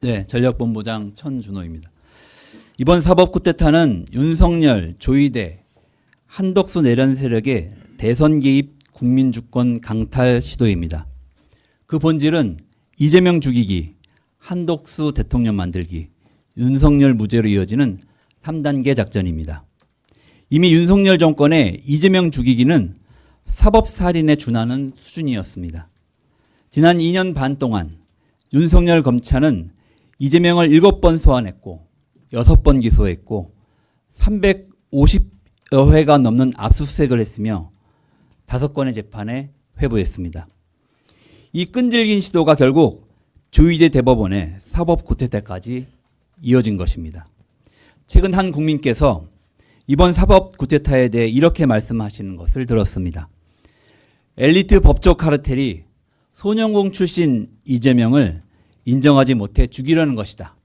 네, 전략본부장 천준호입니다. 이번 사법 쿠데타는 윤석열, 조이대, 한덕수 내란 세력의 대선 개입 국민주권 강탈 시도입니다. 그 본질은 이재명 죽이기, 한덕수 대통령 만들기, 윤석열 무죄로 이어지는 3단계 작전입니다. 이미 윤석열 정권의 이재명 죽이기는 사법살인에 준하는 수준이었습니다. 지난 2년 반 동안 윤석열 검찰은 이재명을 7번 소환했고 6번 기소했고 350여 회가 넘는 압수수색을 했으며 5건의 재판에 회부했습니다. 이 끈질긴 시도가 결국 조이대 대법원의 사법 쿠데타까지 이어진 것입니다. 최근 한 국민께서 이번 사법 쿠데타에 대해 이렇게 말씀하시는 것을 들었습니다. 엘리트 법조 카르텔이 소년공 출신 이재명을 인정하지 못해 죽이려는 것이다.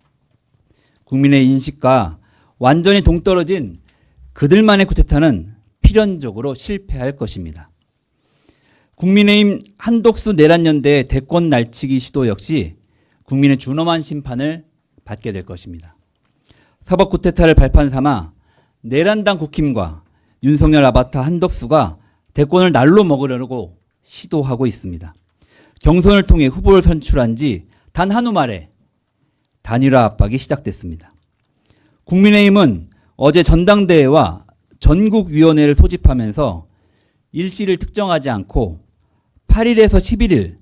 국민의 인식과 완전히 동떨어진 그들만의 쿠데타는 필연적으로 실패할 것입니다. 국민의힘 한덕수 내란연대의 대권 날치기 시도 역시 국민의 준엄한 심판을 받게 될 것입니다. 사법 쿠데타를 발판 삼아 내란당 국힘과 윤석열 아바타 한덕수가 대권을 날로 먹으려고 시도하고 있습니다. 경선을 통해 후보를 선출한 지 단 한 후 만에 단일화 압박이 시작됐습니다. 국민의힘은 어제 전당대회와 전국위원회를 소집하면서 일시를 특정하지 않고 8일에서 11일,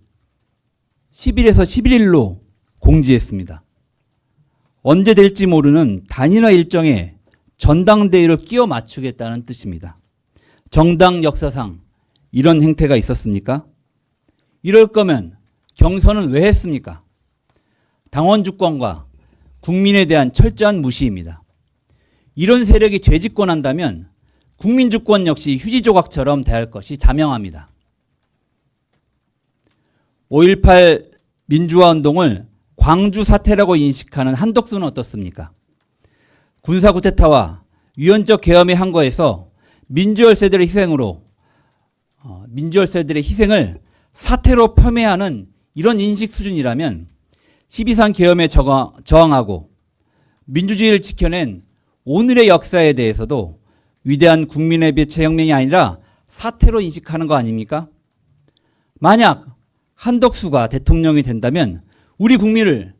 10일에서 11일로 공지했습니다. 언제 될지 모르는 단일화 일정에 전당대회를 끼워 맞추겠다는 뜻입니다. 정당 역사상 이런 행태가 있었습니까? 이럴 거면 경선은 왜 했습니까? 당원 주권과 국민에 대한 철저한 무시입니다. 이런 세력이 재집권한다면 국민 주권 역시 휴지 조각처럼 대할 것이 자명합니다. 5.18 민주화 운동을 광주 사태라고 인식하는 한덕수는 어떻습니까? 군사 쿠데타와 위헌적 계엄의 항거에서 민주열세들의 희생을 사태로 폄훼하는 이런 인식 수준이라면 12.3 계엄에 저항하고 민주주의를 지켜낸 오늘의 역사에 대해서도 위대한 국민의 배체 혁명이 아니라 사태로 인식하는 거 아닙니까? 만약 한덕수가 대통령이 된다면 우리 국민은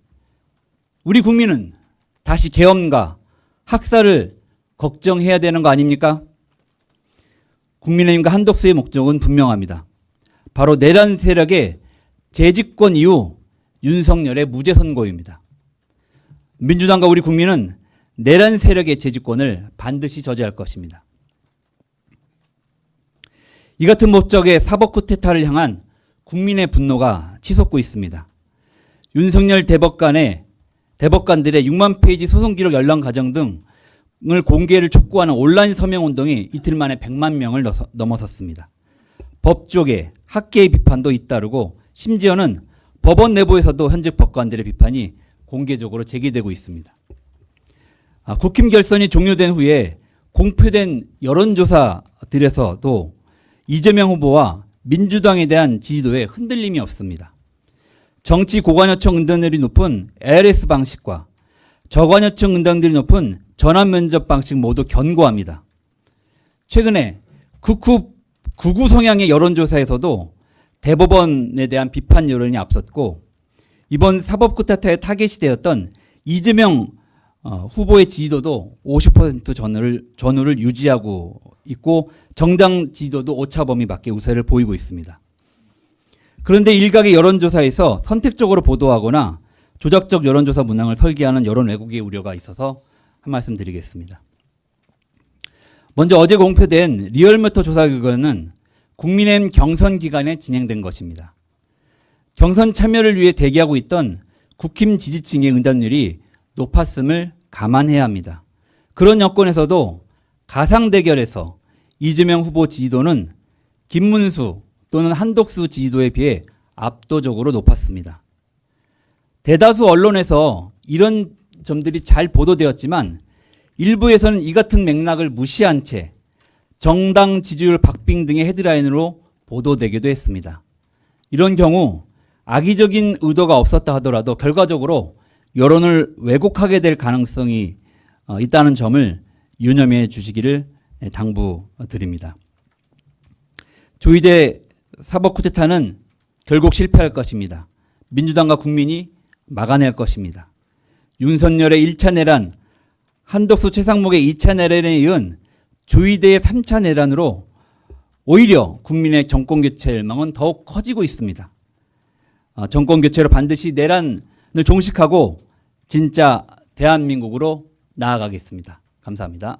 다시 계엄과 학살을 걱정해야 되는 거 아닙니까? 국민의힘과 한덕수의 목적은 분명합니다. 바로 내란 세력의 재집권 이후 윤석열의 무죄 선고입니다. 민주당과 우리 국민은 내란 세력의 재집권을 반드시 저지할 것입니다. 이 같은 목적의 사법 쿠데타를 향한 국민의 분노가 치솟고 있습니다. 윤석열 대법관들의 6만 페이지 소송 기록 열람 과정 등을 공개를 촉구하는 온라인 서명 운동이 이틀 만에 100만 명을 넘어섰습니다. 법조계, 학계의 비판도 잇따르고 심지어는 법원 내부에서도 현직 법관들의 비판이 공개적으로 제기되고 있습니다. 국힘 결선이 종료된 후에 공표된 여론조사들에서도 이재명 후보와 민주당에 대한 지지도에 흔들림이 없습니다. 정치 고관여청 응답률이 높은 ARS 방식과 저관여청 응답률이 높은 전환 면접 방식 모두 견고합니다. 최근에 극우 성향의 여론조사에서도 대법원에 대한 비판 여론이 앞섰고 이번 사법 쿠데타의 타겟이 되었던 이재명 후보의 지지도도 50% 전후를 유지하고 있고 정당 지지도도 오차범위 밖의 우세를 보이고 있습니다. 그런데 일각의 여론조사에서 선택적으로 보도하거나 조작적 여론조사 문항을 설계하는 여론 왜곡의 우려가 있어서 한 말씀 드리겠습니다. 먼저 어제 공표된 리얼미터 조사 결과는 국민의힘 경선 기간에 진행된 것입니다. 경선 참여를 위해 대기하고 있던 국힘 지지층의 응답률이 높았음을 감안해야 합니다. 그런 여건에서도 가상 대결에서 이재명 후보 지지도는 김문수 또는 한덕수 지지도에 비해 압도적으로 높았습니다. 대다수 언론에서 이런 점들이 잘 보도되었지만 일부에서는 이 같은 맥락을 무시한 채 정당 지지율 박빙 등의 헤드라인으로 보도되기도 했습니다. 이런 경우 악의적인 의도가 없었다 하더라도 결과적으로 여론을 왜곡하게 될 가능성이 있다는 점을 유념해 주시기를 당부드립니다. 조이대 사법 쿠데타는 결국 실패할 것입니다. 민주당과 국민이 막아낼 것입니다. 윤석열의 1차 내란, 한덕수 최상목의 2차 내란에 이은 조이대의 3차 내란으로 오히려 국민의 정권교체 열망은 더욱 커지고 있습니다. 정권교체로 반드시 내란을 종식하고 진짜 대한민국으로 나아가겠습니다. 감사합니다.